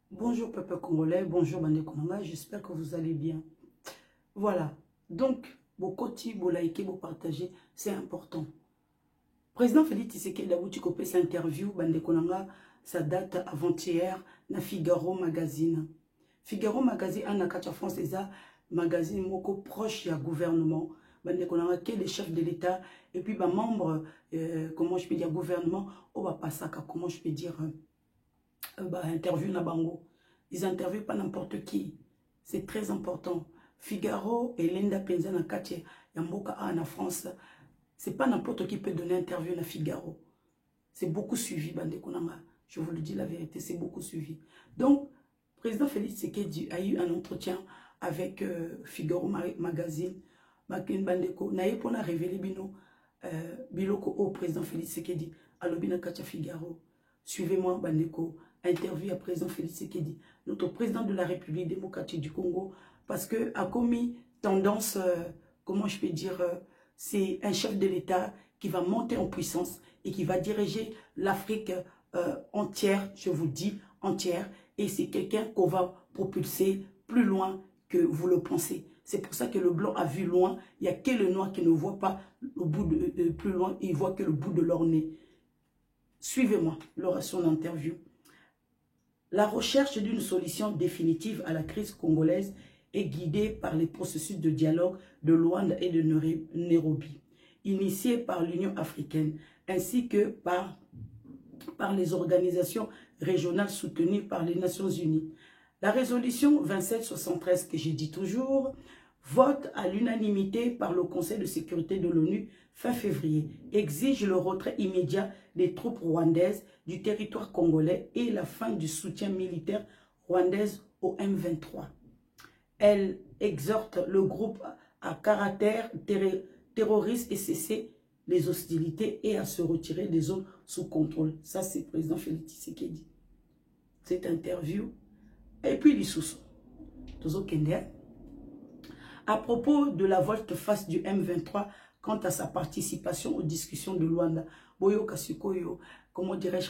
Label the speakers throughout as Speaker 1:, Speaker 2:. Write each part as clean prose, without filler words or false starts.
Speaker 1: Bonjour peuple congolais, bonjour Bande Konanga, j'espère que vous allez bien. Voilà, donc, vos cotis, vos likez, vos partagez, c'est important. Président Félix Tshisekedi a coupé sa interview, Bande Konanga, ça date avant-hier, na Figaro Magazine. Figaro Magazine, en Akacha France, c'est un magazine moko proche du gouvernement. Bande Konanga, qui est le chef de l'État, et puis bah, membre, comment je peux dire, gouvernement, on va passer à, comment je peux dire, interview na bango. Ils interviewent pas n'importe qui. C'est très important. Figaro et Linda Penza na Katia Yamboka en France. C'est pas n'importe qui peut donner interview na Figaro. C'est beaucoup suivi, Bande Konanga. Je vous le dis la vérité, c'est beaucoup suivi. Donc, président Félix Tshisekedi a eu un entretien avec Figaro Magazine. Bakin Bandeko, naye pona révélé bino biloko au président Félix Tshisekedi. Alobina Katia Figaro. Suivez-moi, Bandeko. Interview à président Félix Tshisekedi, notre président de la République démocratique du Congo, parce que a commis tendance, comment je peux dire, c'est un chef de l'État qui va monter en puissance et qui va diriger l'Afrique entière, je vous dis entière, et c'est quelqu'un qu'on va propulser plus loin que vous le pensez. C'est pour ça que le blanc a vu loin, il n'y a que le noir qui ne voit pas au bout de plus loin, il voit que le bout de leur nez. Suivez-moi, l'oration d'interview. La recherche d'une solution définitive à la crise congolaise est guidée par les processus de dialogue de Luanda et de Nairobi, initiés par l'Union africaine, ainsi que par les organisations régionales soutenues par les Nations unies. La résolution 2773, que j'ai dit toujours, vote à l'unanimité par le Conseil de sécurité de l'ONU fin février, exige le retrait immédiat des troupes rwandaises du territoire congolais et la fin du soutien militaire rwandais au M23. Elle exhorte le groupe à caractère terroriste et cesser les hostilités et à se retirer des zones sous contrôle. Ça, c'est le président Félix Tshisekedi. Cette interview. Et puis, l'Issoussou. À propos de la volte-face du M23, quant à sa participation aux discussions de Luanda, Boyo Kasikoyo, comment dirais-je,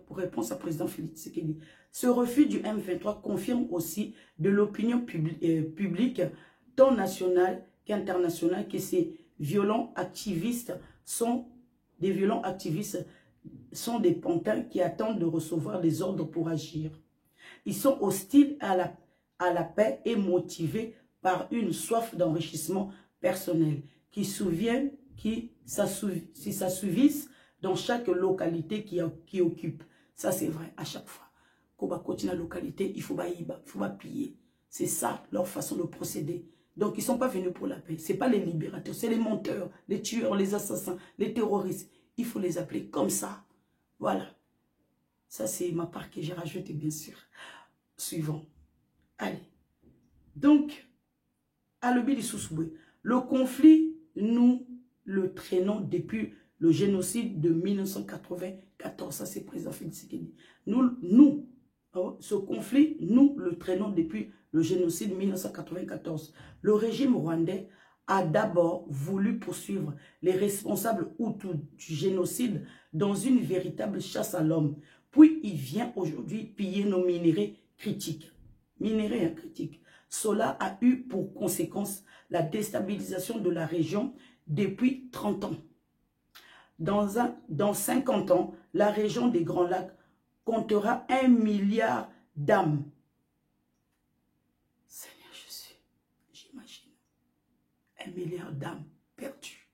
Speaker 1: réponse à président Félix Tshisekedi. Ce refus du M23 confirme aussi de l'opinion publique, tant nationale qu'internationale, que ces violents activistes sont des pantins qui attendent de recevoir des ordres pour agir. Ils sont hostiles à la paix et motivés par une soif d'enrichissement personnel qui s'assouvissent dans chaque localité qui occupe. Ça, c'est vrai, à chaque fois. Quand on va continuer la localité, il faut piller. C'est ça, leur façon de procéder. Donc, ils ne sont pas venus pour la paix. Ce n'est pas les libérateurs, c'est les menteurs, les tueurs, les assassins, les terroristes. Il faut les appeler comme ça. Voilà. Ça, c'est ma part que j'ai rajoutée, bien sûr. Suivant. Allez. Donc, le conflit, nous le traînons depuis le génocide de 1994. Ça, c'est président Félix Tshisekedi. Ce conflit, nous le traînons depuis le génocide de 1994. Le régime rwandais a d'abord voulu poursuivre les responsables Hutus du génocide dans une véritable chasse à l'homme. Puis, il vient aujourd'hui piller nos minéraux critiques. Minéraux critiques. Cela a eu pour conséquence la déstabilisation de la région depuis 30 ans. Dans 50 ans, la région des Grands Lacs comptera 1 milliard d'âmes. Seigneur Jésus, j'imagine. 1 milliard d'âmes perdues.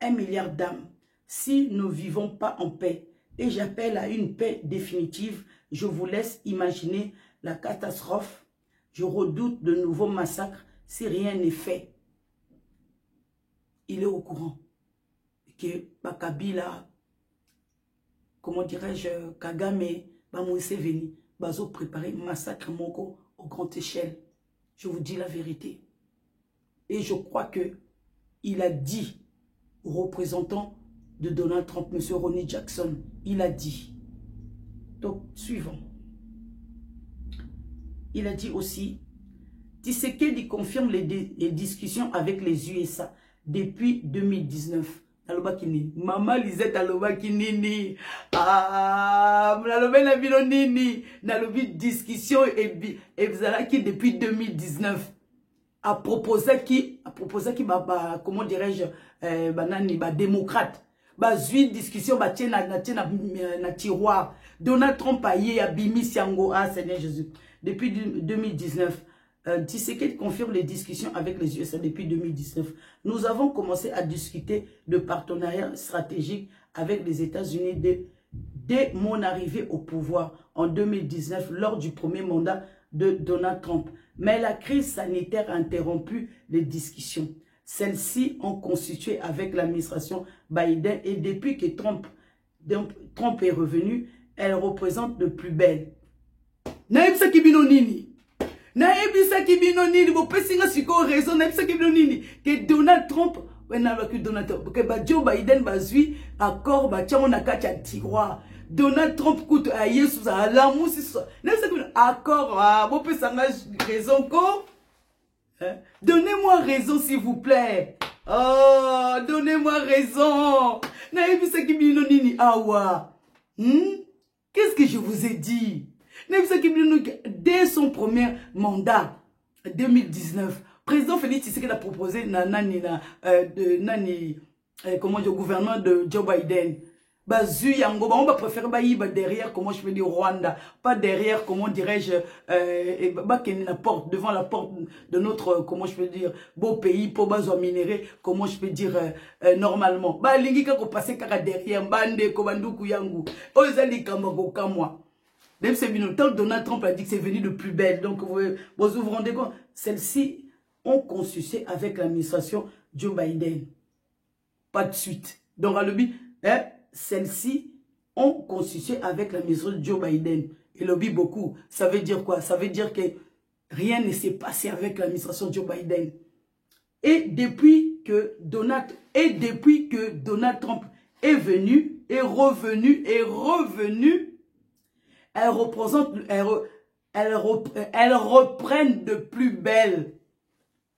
Speaker 1: 1 milliard d'âmes. Si nous ne vivons pas en paix, et j'appelle à une paix définitive, je vous laisse imaginer la catastrophe. Je redoute de nouveaux massacres si rien n'est fait. Il est au courant que Kabila, comment dirais-je, Kagame, Museveni, Bazo préparer massacre Moko au grande échelle. Je vous dis la vérité. Et je crois que il a dit aux représentants de Donald Trump, M. Ronnie Jackson, il a dit. Donc, suivant. Il a dit aussi, Tshisekedi confirme les discussions avec les USA depuis 2019 nalobaki nini? Maman Lisette alobaki nini? Ah, nalobi na bino nini? Nalobi discussion et ezalaki depuis 2019. A proposé qui comment dirais-je, banani, démocrate. Zui discussion, na tiroir. Donald Trump a yé, abimi siango, ah Seigneur Jésus. Depuis 2019. Tshisekedi confirme les discussions avec les USA depuis 2019. Nous avons commencé à discuter de partenariats stratégiques avec les États-Unis dès mon arrivée au pouvoir en 2019 lors du premier mandat de Donald Trump. Mais la crise sanitaire a interrompu les discussions. Celles-ci ont constitué avec l'administration Biden et depuis que Trump est revenu, elles représentent de plus belle. Naïbsa Kibino Nini. Naïbsa Kibino Nini. Vous pouvez raison. Naïbsa Kibino Nini. Que Donald Trump, que Joe Biden bazui accord on a kacha tiroir. Donald Trump coûte à Yesus à l'amour c'est ça. Accord vous pouvez raison quoi. Donnez-moi raison s'il vous plaît. Oh, donnez-moi raison. Naïbsa Kibino Nini awa. Qu'est-ce que je vous ai dit? Dès son premier mandat, 2019, président Félix Tshisekedi a proposé comment dire, gouvernement de Joe Biden. On va préférer derrière, comment je peux dire, Rwanda, pas derrière, comment dirais-je, devant la porte de notre, comment je peux dire, beau pays, pour bazo minérer, comment je peux dire, normalement. Lingi kako passer kaka derrière, bande, kobanduku yangu, ozali kamako kamwa. Même c'est bien, tant Donald Trump a dit que c'est venu de plus belle. Donc, vous vous rendez compte, celles-ci ont consulté avec l'administration Joe Biden. Pas de suite. Donc, à l'objet, celles-ci ont consulté avec l'administration Joe Biden. Et lobby beaucoup. Ça veut dire quoi? Ça veut dire que rien ne s'est passé avec l'administration Joe Biden. Et depuis que Donald Trump est venu, est revenu, elles reprennent de plus belle.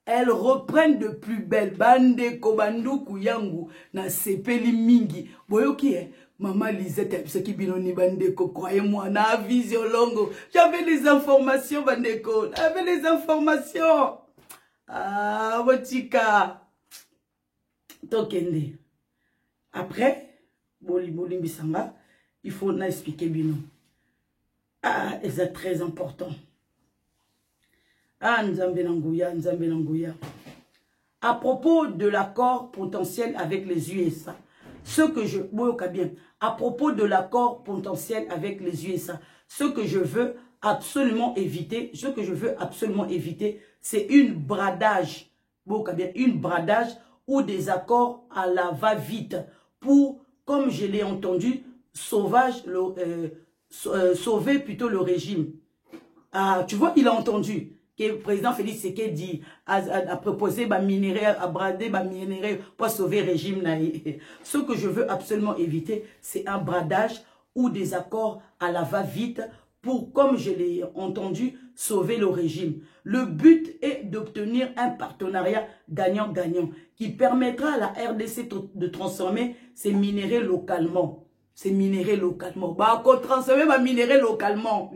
Speaker 1: Elles reprennent de plus belle. Bande kobanduku yangu na sepeli mingi. Boyoki Maman Lisette, ce qui binoni bandeko, croyez-moi, na vision longo. J'avais les informations, bandeko. J'avais les informations. Ah, botika. Tokende. Après, boli bisanga, il faut expliquer bino. Ah, c'est très important. Ah, Nzambe Nangouya. À propos de l'accord potentiel avec les USA, à propos de l'accord potentiel avec les USA, ce que je veux absolument éviter, c'est une bradage ou des accords à la va-vite pour, comme je l'ai entendu, sauver plutôt le régime. Ah, tu vois, il a entendu que le président Félix Tshisekedi a proposé à brader minerai pour sauver le régime. Ce que je veux absolument éviter, c'est un bradage ou des accords à la va-vite pour, comme je l'ai entendu, sauver le régime. Le but est d'obtenir un partenariat gagnant-gagnant qui permettra à la RDC de transformer ses minéraux localement. Transformer minéraux localement.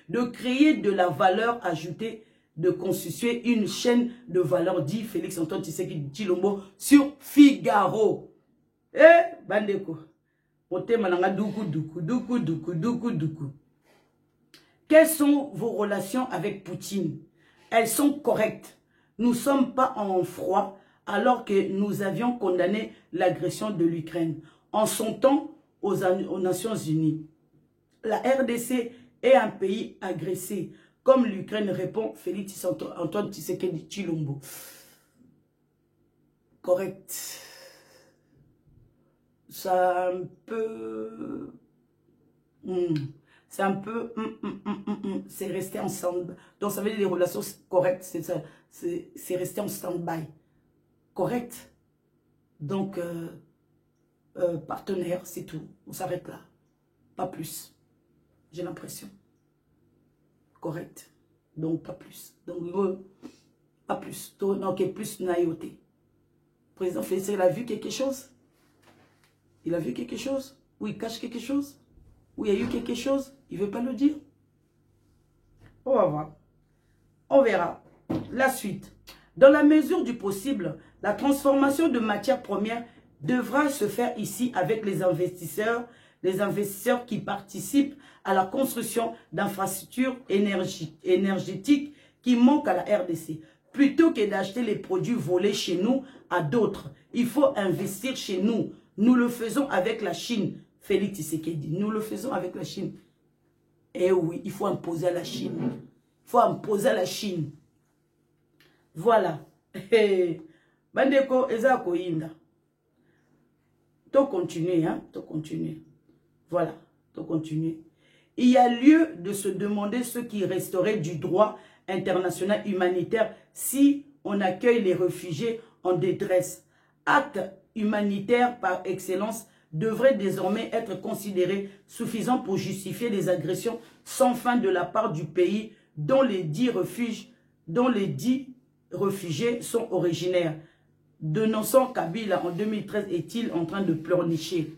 Speaker 1: De créer de la valeur ajoutée, de constituer une chaîne de valeur, dit Félix Antoine Tshisekedi Tshilombo sur Figaro. Bandeko. Quelles sont vos relations avec Poutine? Elles sont correctes. Nous ne sommes pas en froid alors que nous avions condamné l'agression de l'Ukraine. En son temps, aux Nations Unies. La RDC est un pays agressé, comme l'Ukraine, répond Félix Antoine Tshisekedi Tshilombo. Correct. Ça un peu... C'est un peu... c'est resté ensemble. Donc ça veut dire les relations correctes, c'est resté en stand-by. Correct. Donc, partenaire, c'est tout. On s'arrête là. Pas plus. J'ai l'impression. Correct. Donc, pas plus. Donc, pas plus. Donc, plus naïveté. président Félix, il a vu quelque chose? Il a vu quelque chose? Ou il cache quelque chose? Ou il y a eu quelque chose? Il ne veut pas le dire? On va voir. On verra. La suite. Dans la mesure du possible, la transformation de matières premières devra se faire ici avec les investisseurs qui participent à la construction d'infrastructures énergétiques qui manquent à la RDC. Plutôt que d'acheter les produits volés chez nous à d'autres, il faut investir chez nous. Nous le faisons avec la Chine. Félix Tshisekedi, nous le faisons avec la Chine. Eh oui, il faut imposer à la Chine. Il faut imposer à la Chine. Voilà. Bandeko, eza koyinda. To continuer, hein? To continuer. Voilà, to continuer. Il y a lieu de se demander ce qui resterait du droit international humanitaire si on accueille les réfugiés en détresse. Acte humanitaire par excellence devrait désormais être considéré suffisant pour justifier les agressions sans fin de la part du pays dont les dix réfugiés sont originaires. Dénonçant Kabila en 2013 est-il en train de pleurnicher?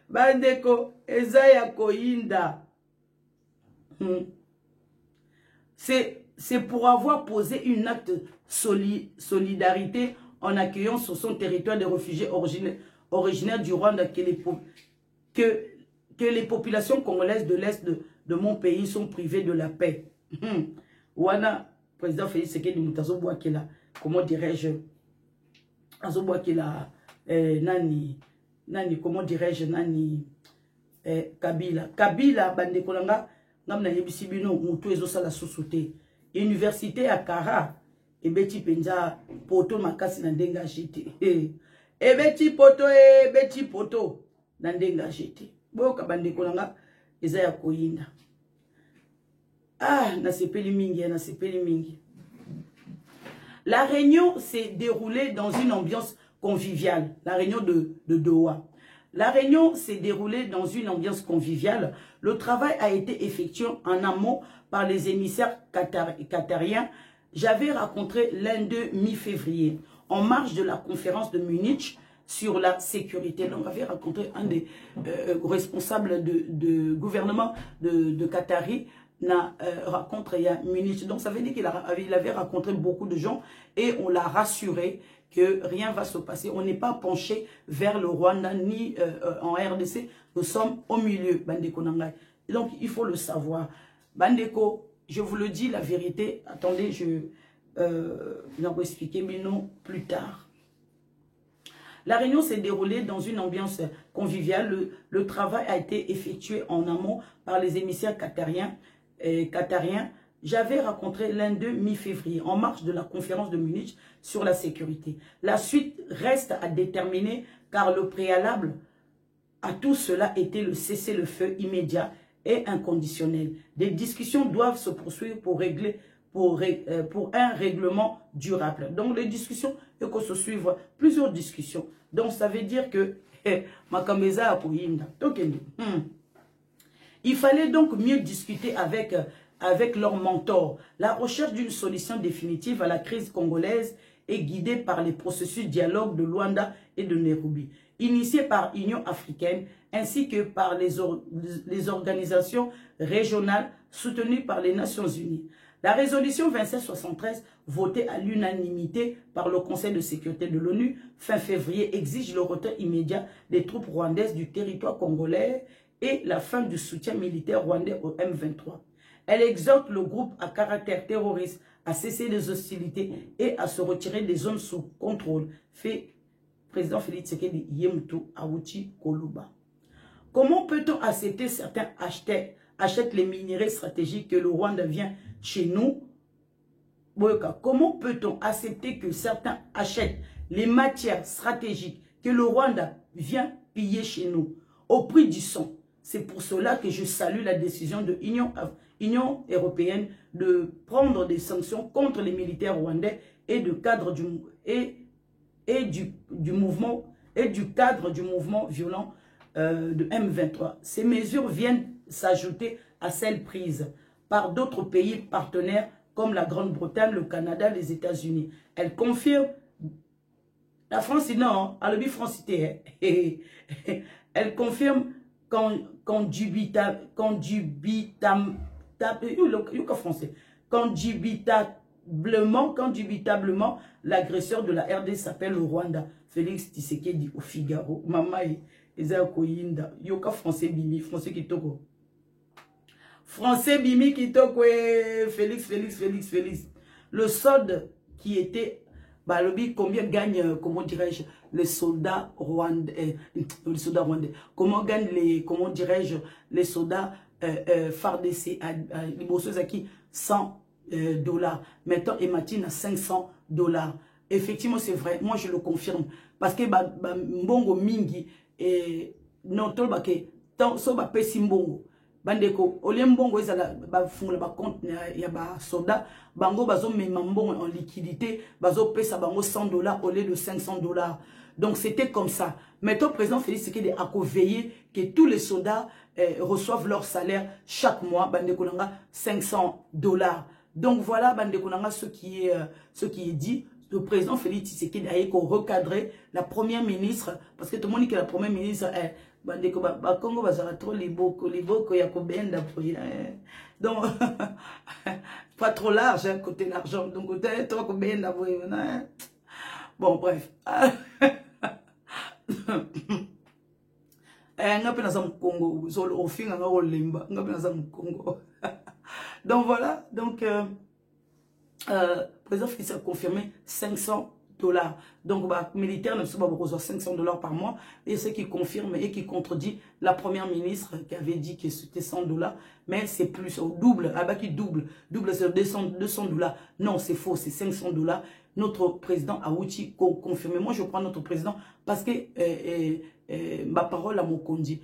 Speaker 1: Bandeko, Ezaya Koyinda. C'est pour avoir posé une acte solidarité en accueillant sur son territoire des réfugiés originaires du Rwanda que les populations congolaises de l'Est de mon pays sont privées de la paix. Wana, président Félix Tshisekedi Mutazo Bouakela, comment dirais-je, Azobouakela, nani, comment dirais-je, nani, Kabila, bandekolanga, namna yebisibino, mutu ezosala susute. Université à Kara, ebeti penza, poto makasi na ndenga jete. Ebeti poto, na ndenga jete. Boka bandekolanga, eza ya koyinda. Ah, nasepeli mingi. La réunion s'est déroulée dans une ambiance conviviale. La réunion de Doha. La réunion s'est déroulée dans une ambiance conviviale. Le travail a été effectué en amont par les émissaires qatariens. J'avais rencontré l'un d'eux mi-février, en marge de la conférence de Munich sur la sécurité. Donc, j'avais rencontré un des responsables de gouvernement de Qatari. Rencontré à Munich. Donc ça veut dire qu'il avait rencontré beaucoup de gens et on l'a rassuré que rien ne va se passer. On n'est pas penché vers le Rwanda ni en RDC. Nous sommes au milieu, Bandeko Nangai. Donc il faut le savoir. Bandeko, je vous le dis la vérité. Attendez, je vais vous expliquer, mais non plus tard. La réunion s'est déroulée dans une ambiance conviviale. Le travail a été effectué en amont par les émissaires qatariens. J'avais rencontré l'un d'eux mi-février, en marge de la conférence de Munich sur la sécurité. La suite reste à déterminer, car le préalable à tout cela était le cessez-le-feu immédiat et inconditionnel. Des discussions doivent se poursuivre pour un règlement durable. Donc les discussions, il faut se suivre plusieurs discussions. Donc ça veut dire que Makameza a Koyinda. Il fallait donc mieux discuter avec leur mentor. La recherche d'une solution définitive à la crise congolaise est guidée par les processus dialogue de Luanda et de Nairobi, initiés par l'Union africaine ainsi que par les organisations régionales soutenues par les Nations unies. La résolution 2773, votée à l'unanimité par le Conseil de sécurité de l'ONU fin février, exige le retrait immédiat des troupes rwandaises du territoire congolais et la fin du soutien militaire rwandais au M23. Elle exhorte le groupe à caractère terroriste à cesser les hostilités et à se retirer des zones sous contrôle. Fait président Félix Tshisekedi Yemutu Awuchi Koluba. Comment peut-on accepter certains achètent les minéraux stratégiques que le Rwanda vient chez nous? Comment peut-on accepter que certains achètent les matières stratégiques que le Rwanda vient piller chez nous au prix du sang? C'est pour cela que je salue la décision de l'Union européenne de prendre des sanctions contre les militaires rwandais et du cadre du mouvement violent de M23. Ces mesures viennent s'ajouter à celles prises par d'autres pays partenaires comme la Grande-Bretagne, le Canada, les États-Unis. Elles confirment La France, non, à l'objet France, elle confirme condubitablement, l'agresseur de la RD s'appelle le Rwanda. Félix Tshisekedi au Figaro. Maman, Eza Koyinda. Yoka français bimi, français kitoko. Français bimi kitoko, Félix. Le solde qui était, bah, combien gagne, comment dirais-je, les soldats rwandais, comment gagnent les, comment dirais-je, les soldats FARDC à qui 100 $. Maintenant, Ematine à 500 $. Effectivement, c'est vrai. Moi, je le confirme. Parce que mbongo mingi et non tol ba ke so ba pesi mbongo bandeko olie mbongo ezala ba fungula ba compte ya ba soda bango bazo mema mbongo en liquidité bazo pesa bango 100 $ au lieu de 500 $. Donc c'était comme ça. Maintenant, président Félix Tshisekedi a veillé que tous les soldats reçoivent leur salaire chaque mois bandeko nanga 500 $. Donc voilà bandeko nanga ce qui est dit. Le président Félix Tshisekedi a recadré la première ministre, parce que tout le monde dit que la première ministre est Congo bazara trop les boko ya kobenda donc pas trop large hein, côté l'argent donc côté trop kobenda bon bref Congo donc voilà donc président Félix a confirmé 500 $. Donc, militaire ne se pas besoin 500 $ par mois. Et ce qui confirme et qui contredit la première ministre qui avait dit que c'était 100 $. Mais c'est plus au double. Qui double. Double, c'est 200 $. Non, c'est faux, c'est 500 $. Notre président a outil confirmé. Moi, je prends notre président parce que ma parole à mon condi.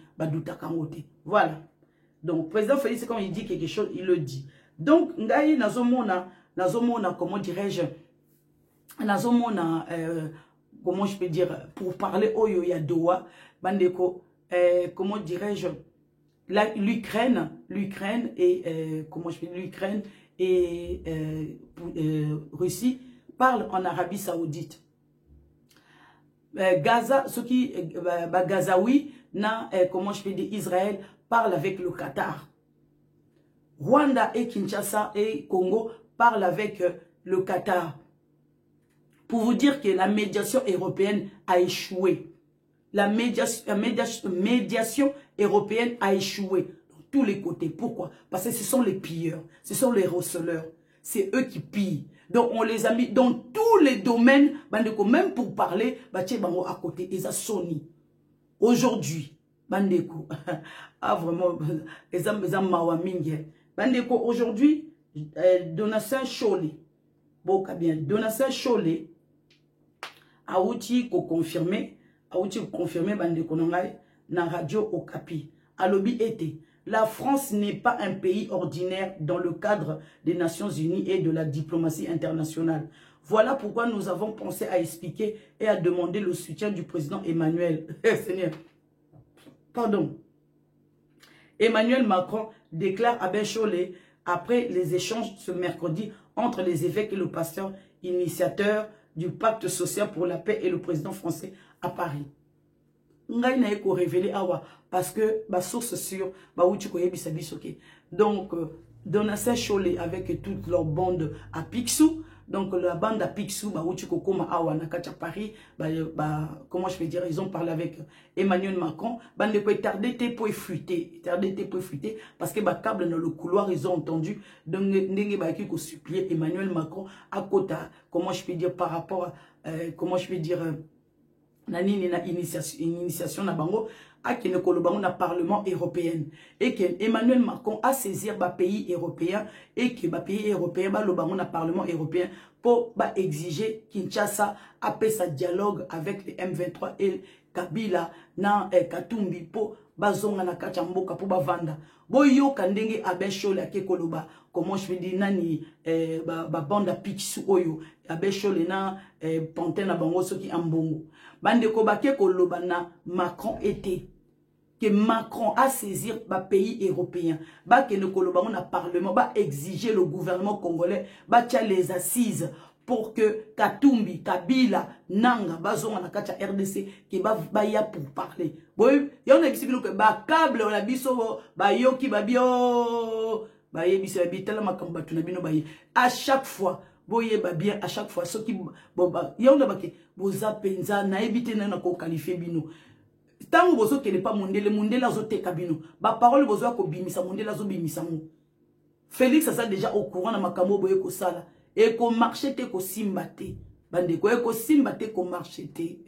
Speaker 1: Voilà. Donc, président Félix, quand il dit quelque chose, il le dit. Donc, Ngaï Nazomona, comment dirais-je, comment je peux dire, pour parler Oyo Yadoa, Bandeko, comment dirais-je, l'Ukraine et, comment je peux dire, l'Ukraine et Russie parlent en Arabie Saoudite. Gaza, ce qui, Gazaoui, comment je peux dire, Israël parle avec le Qatar. Rwanda et Kinshasa et Congo parlent avec le Qatar. Pour vous dire que la médiation européenne a échoué. La médiation européenne a échoué. De tous les côtés. Pourquoi? Parce que ce sont les pilleurs. Ce sont les receleurs. C'est eux qui pillent. Donc on les a mis dans tous les domaines. Même pour parler, à côté, ils ont Sony. Aujourd'hui, Bandeko. Ah vraiment, ils ont Mawamingue. Bandeko, aujourd'hui, Donatien Cholé. Bon, bien, Donatien Cholé a outil qu'on confirmé, Bandeko Nongai, na radio Okapi. A lobby été. La France n'est pas un pays ordinaire dans le cadre des Nations Unies et de la diplomatie internationale. Voilà pourquoi nous avons pensé à expliquer et à demander le soutien du président Emmanuel. Seigneur. Pardon. Emmanuel Macron déclare à Bécholé, après les échanges ce mercredi entre les évêques et le pasteur initiateur du pacte social pour la paix et le président français à Paris. Ngai na eko révélé awa parce que ba source sûre ba uti ko yebisa bisoke. Donc Donatien Cholé avec toute leur bande à Picsou. Donc la bande à Picsou ba uti ko koma awa na kacha Paris comment je peux dire, ils ont parlé avec Emmanuel Macron, bande ko tardé pour fuiter parce que ba câble dans le couloir ils ont entendu donc ndenge ba ki ko supplier Emmanuel Macron à côté, comment je peux dire, par rapport comment je peux dire nani na initiation na bango a qui ne kolobango na parlement européen et que Emmanuel Macron a saisir ba pays européen et que ba pays européen ba lobango na parlement européen pour ba exiger Kinshasa a sa dialogue avec les M23 et Kabila na Katumbi pour bazonga na kachamboka pour ba vanda boyo kandenge abeshole ake koloba comment je vais dire nani ba banda Picsou oyo abeshole na pantin na bango soki ambongo bande ko bake koloba na Macron était que Macron a saisir ba pays européen ba que ne koloba na parlement ba exiger le gouvernement congolais ba tia les assises pour que Katumbi, Kabila, Nanga, Bazon, on a kacha RDC, qui va y pour parler. Bon, y en a qui que ba câble, on a biso, ba yoki, ba bio, ba yebi, c'est la tellement makamba, tu n'as bino ba ye. À chaque fois, boye ba bien, à chaque fois, ceux qui, bon, ba, y en a qui, boza penza, na évité na ko qualifier bino. Tant que bozo qui n'est pas mondele azo te kabino. Ba parole bozo ko bimisa mondele azo bimisa mo. Félix ça déjà au courant na makambo boye ko sala. Et qu'on marche te ko simbate bande ko e ko simbate ko marche te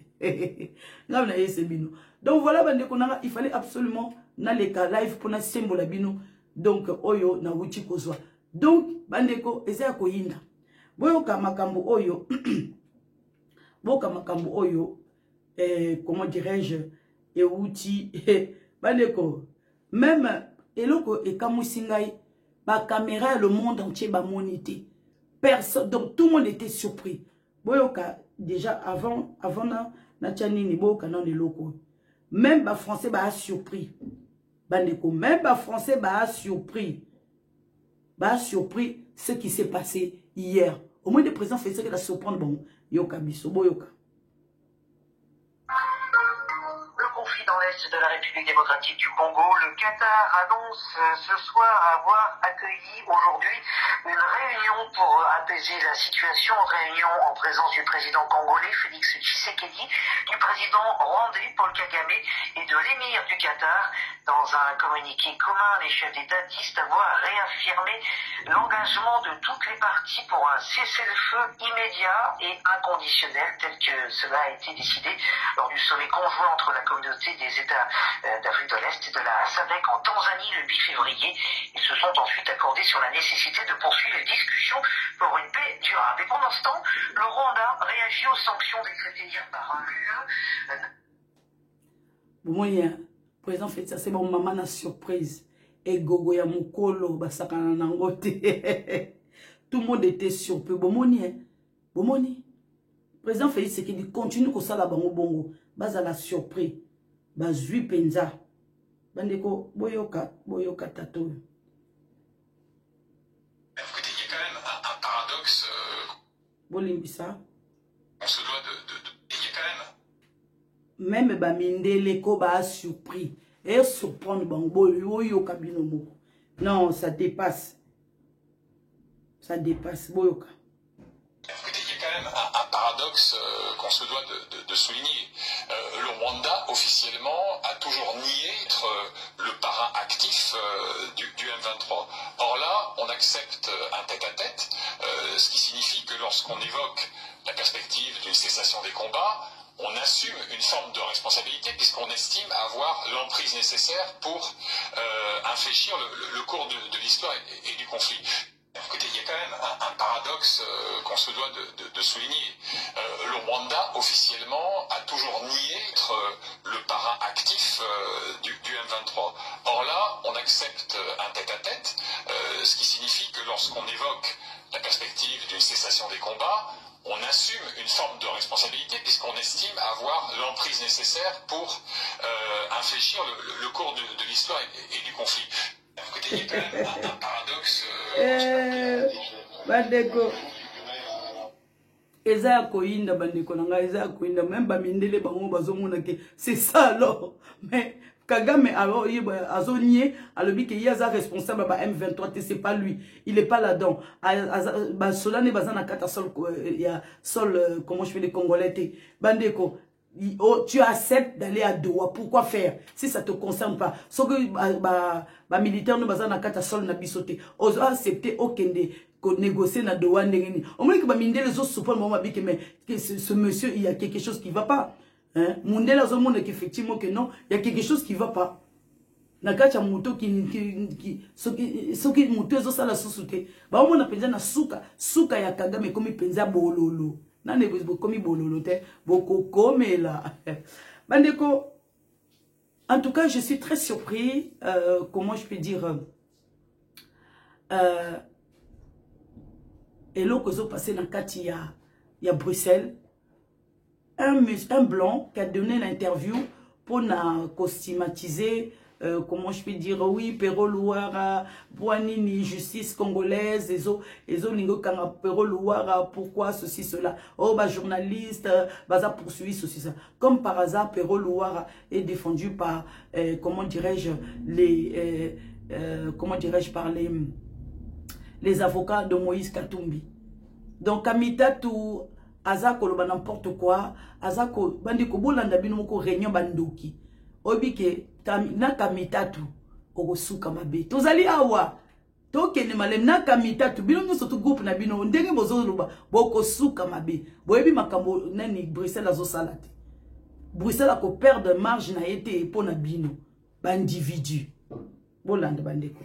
Speaker 1: là na yese bino. Donc voilà bande ko na il fallait absolument na le cas live pour na symbole bino. Donc oyo na wuti kozwa. Donc bande ko eza ko yinda boyo ka makambo oyo boka makambo oyo comment dirais-je et wuti bande ko même eloko e kamusingai ba caméra le monde entier ba monité. Personne, donc tout le monde était surpris. Boyoka, déjà avant na chanini boyoka nan de loko. Même les Français ba surpris. Bandeko, même les Français ba surpris. Ba surpris ce qui s'est passé hier. Au moins le président fait ce qu'il a surprendre bon. Yoka biso boyoka.
Speaker 2: Dans l'Est de la République démocratique du Congo, le Qatar annonce ce soir avoir accueilli aujourd'hui une réunion pour apaiser la situation, réunion en présence du président congolais Félix Tshisekedi, du président rwandais Paul Kagame et de l'émir du Qatar. Dans un communiqué commun, les chefs d'État disent avoir réaffirmé l'engagement de toutes les parties pour un cessez-le-feu immédiat et inconditionnel tel que cela a été décidé lors du sommet conjoint entre la communauté des États d'Afrique de l'Est et de la SADC en Tanzanie le 8 février. Ils se sont ensuite accordés sur la nécessité de poursuivre les discussions pour une paix durable. Et pendant ce temps, le Rwanda réagit aux sanctions décrétées hier par l'UE.
Speaker 1: Bon, le président fait ça, c'est bon, maman a surprise. Et gogo ya mukolo, basakana nangote. Tout le monde était surpris. Bon, le président Félix Tshisekedi continue comme ça là-bas au bongo. Bas à la surprise. Bazui penza. Bandeko, boyoka tato.
Speaker 3: Écoutez, il y a quand même un paradoxe.
Speaker 1: Bolimbisa.
Speaker 3: On se doit il y a quand
Speaker 1: même Bamindele ko ba surpris. Et surprendre bango yoka binomo. Non, ça dépasse. Ça dépasse. Boyoka.
Speaker 3: Écoutez, il y a quand même un paradoxe qu'on se doit de souligner. Le Rwanda, officiellement, a toujours nié être le parrain actif du M23. Or là, on accepte un tête-à-tête, ce qui signifie que lorsqu'on évoque la perspective d'une cessation des combats, on assume une forme de responsabilité puisqu'on estime avoir l'emprise nécessaire pour infléchir le cours de l'histoire et du conflit. Écoutez, il y a quand même un paradoxe qu'on se doit de souligner. Le Rwanda, officiellement, a toujours nié être le parrain actif du M23. Or là, on accepte un tête-à-tête, ce qui signifie que lorsqu'on évoque la perspective d'une cessation des combats, on assume une forme de responsabilité puisqu'on estime avoir l'emprise nécessaire pour infléchir le cours de l'histoire et du conflit. Écoutez, il y a quand même un paradoxe.
Speaker 1: Bandeko. Eza koinda bandeko nanga eza koinda même bamindele bango bazomona ke c'est ça alors. Mais Kagame alors azonier alobi ke yaza responsable ba M23 c'est pas lui. Il est pas là-dedans. Ba solane bazana kata sol ya sol comment je fais les Congolais bandeko. Oh, tu acceptes d'aller à Doha. Pourquoi faire? Si ça ne te concerne pas. Sauf que les militaires ne basent pas sol na bisoté. Ils ont accepté okende qu'on négocie na Doha. Au moins que les autres supportent mais ce monsieur, il y a quelque chose qui ne va pas. Mundela zomona qu'effectivement que non, il y a quelque chose qui ne va pas. Nakacha muto qui soki muto zo sala susute. Ba on a penza na suka ya Kagame comme penza bololo. Nane bokomi bololo te boko komela. Bandeko, en tout cas, je suis très surpris. Comment je peux dire et l'eau que passé dans Kati il y a Bruxelles. Un blanc qui a donné l'interview pour na costumatiser comment je peux dire, oui, Pero Louara, Boanini, justice congolaise, ezo lingo kanga Pero Louara, pourquoi ceci, cela. Oh, bah, journaliste, baza poursuivi, ceci, ça. Comme par hasard, Pero Louara est défendu par, comment dirais-je, comment dirais-je, par les avocats de Moïse Katumbi. Donc, Kamitatu, Azako, le n'importe quoi, Azako, Bandiko, Bolanda, Binomoko, Réunion Bandoki. Obike, na Kamitatu, Ogosuka Mabe. Tozali awa, Tokene Malem, na Kamitatu, Binom surtout groupe na Bino, Ndenge Bozoluba, Boko Suka Mabe. Boebi Makambo, Nani, Bruxelles, Azo Salate. Bruxelles a ko perdre marge na été pour na Bino, Bandividu. Bolanda, Bandeko.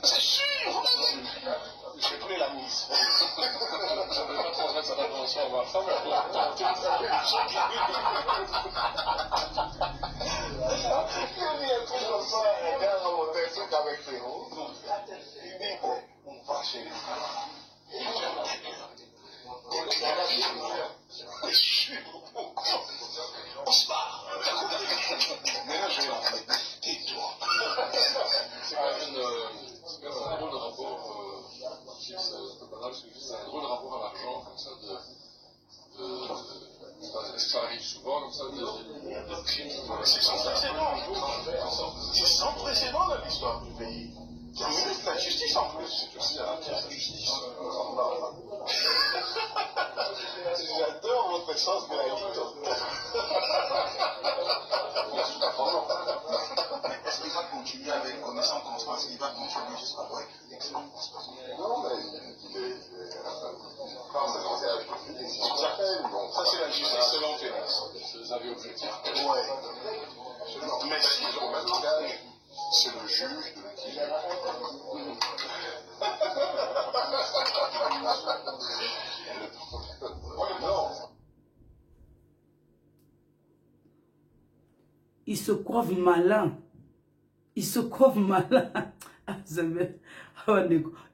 Speaker 3: C'est sûr, vous l'avez. J'ai pris la mise. Je ne vais pas transmettre cette information à ma femme. On se barre. Maintenant, je vais rentrer. Tais-toi. C'est quand même un drôle de rapport. C'est un drôle de rapport à l'argent, comme ça, ça arrive souvent, comme ça, de crimes. C'est sans précédent. C'est sans précédent dans l'histoire du pays. C'est la justice en plus. C'est aussi la justice. J'adore votre sens de la vie. Est-ce qu'il va continuer avec connaissance constant? Est-ce qu'il va continuer jusqu'à après l'excellent? Non, mais il est. Ça, c'est la justice selon Félix. Vous avez objectif. Ouais. Mais si le matin, c'est le juge de l'équilibre.
Speaker 1: Ils se croient malins. Ils se croient malins.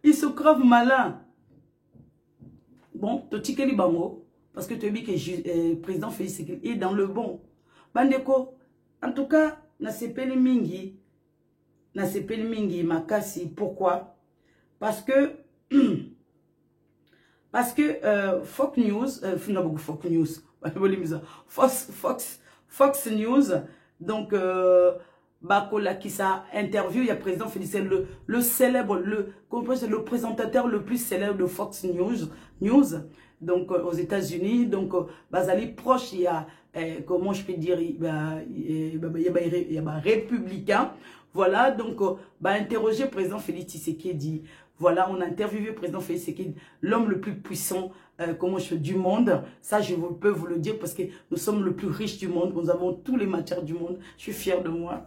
Speaker 1: Ils se croient malins. Bon, Totikeli Bango, parce que tu as dit que le président Félix est dans le bon. Bandeko, en tout cas, na sepeli mingi makasi. Pourquoi? Parce que Fox News, Fox News, donc Bakola qui sa interview, il y a président Félix, le célèbre, le présentateur le plus célèbre de Fox News, donc aux États-Unis, donc Bazali proche, il y a comment je peux dire, il y a républicain, voilà, donc interroger président Félix Tshisekedi. Voilà, on a interviewé le président Félix Tshisekedi, l'homme le plus puissant du monde. Ça, je peux vous le dire parce que nous sommes le plus riche du monde. Nous avons tous les matières du monde. Je suis fier de moi.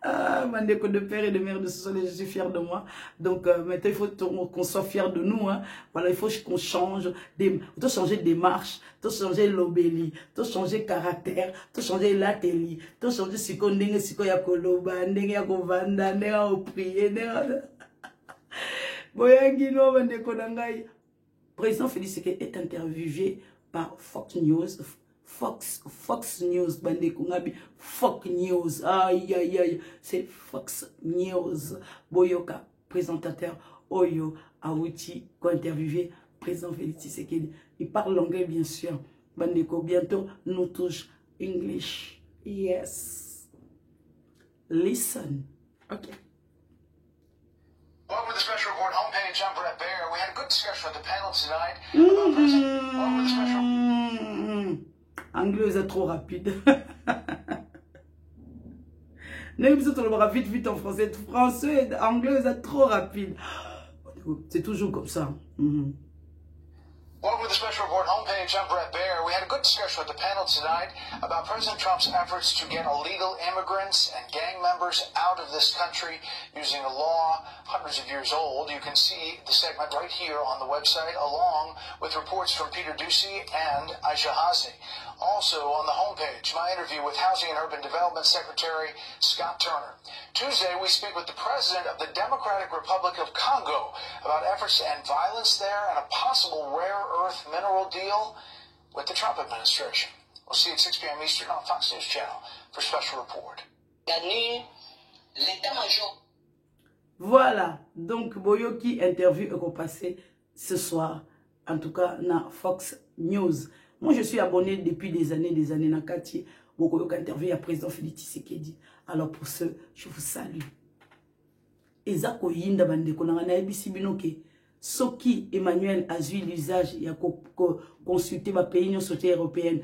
Speaker 1: Mandeko de père et de mère de ce soleil, je suis fier de moi. Donc, maintenant, il faut qu'on soit fier de nous. Hein. Voilà, il faut qu'on change. Il faut changer de démarche, il faut changer l'obéli, il faut changer caractère, il faut changer l'atelier, il faut changer ce qu'on dit, ce qu'on y a koloba, ndenge ya kovanda, ndenge ya prier, Boyangino, Mandeko Nangai. Président Félix Tshisekedi est interviewé par Fox News. Fox News, Bandeko Ngabi. Fox News. Aïe, aïe, aïe. C'est Fox News. Boyoka, présentateur. Oyo, Aouti, interviewé président Félix Tshisekedi. Il parle l'anglais, bien sûr. Bandeko, bientôt, nous touche English. Yes. Listen. Ok.
Speaker 3: Over the special report homepage, I'm Brett Baer. We had a good discussion with the panel tonight about President. Over the special.
Speaker 1: Anglais est trop rapide. Vite en français. Français, anglais est trop rapide. C'est toujours comme ça.
Speaker 3: Over the special report homepage,
Speaker 4: Thanks, I'm Brett Baer. We had a good discussion with the panel tonight about President Trump's efforts to get illegal immigrants and gang members out of this country using a law hundreds of years old. You can see the segment right here on the website, along with reports from Peter Doocy and Aisha Hazni. Also on the homepage, my interview with Housing and Urban Development Secretary Scott Turner. Tuesday, we speak with the president of the Democratic Republic of Congo about efforts to end violence there and a possible rare earth mineral deal with the Trump administration. We'll see you at 6 p.m. Eastern on Fox News Channel for Special Report.
Speaker 1: Voilà, donc Boyoki interview est passé ce soir, en tout cas na Fox News. Moi je suis abonné depuis des années na Kati, Boyoki interview à président Félix Tshisekedi. Alors pour ce, je vous salue. Ezako yinda bande konanga na ebisi binoke. Soki Emmanuel a eu l'usage il y a consulté ma pays société européenne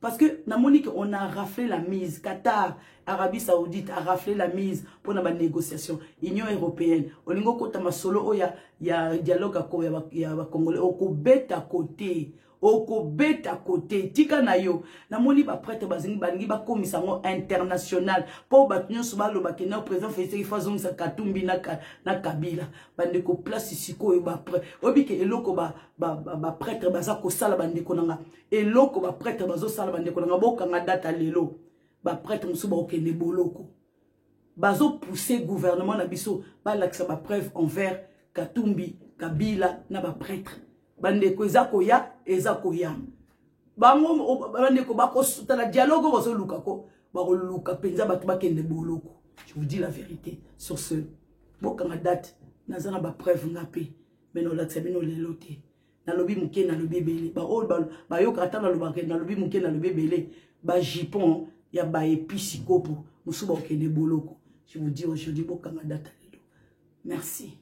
Speaker 1: parce que na Monique on a raflé la mise. Qatar, Arabie Saoudite a raflé la mise pour la négociation. Union européenne, olingo kota masolo oya ya dialogue ako ya ba Congolais oko beta côté. Oko beta côté tika na yo na moni ba prêtre bazingi bangi ba komisango international po batunyo suba lo bakena président Félix Fazong sa Katumbi na Kabila bande ko place siko yo ba prêtre obike eloko ba prêtre baza ko sala bande ko nanga eloko ba prêtre bazo sala bande ko nanga boka nga data lelo ba prêtre musuba okende boloko bazo pousser gouvernement na biso ba laksa ba preuve envers Katumbi Kabila na ba prêtre bandeko ezako ya bango bandeko bako sutala dialogue bazo lukako bako luka penza batu bakende boloko. Je vous dis la vérité sur ce bokanga date nazana ba preuve ngape meno la tsebino lelote na lobi muke na lobi bele ba yoka tana lobake na lobi muke na lobi bele ba jipon ya ba episikopo musuba okende boloko. Je vous dis aujourd'hui bokanga date lelo. Merci.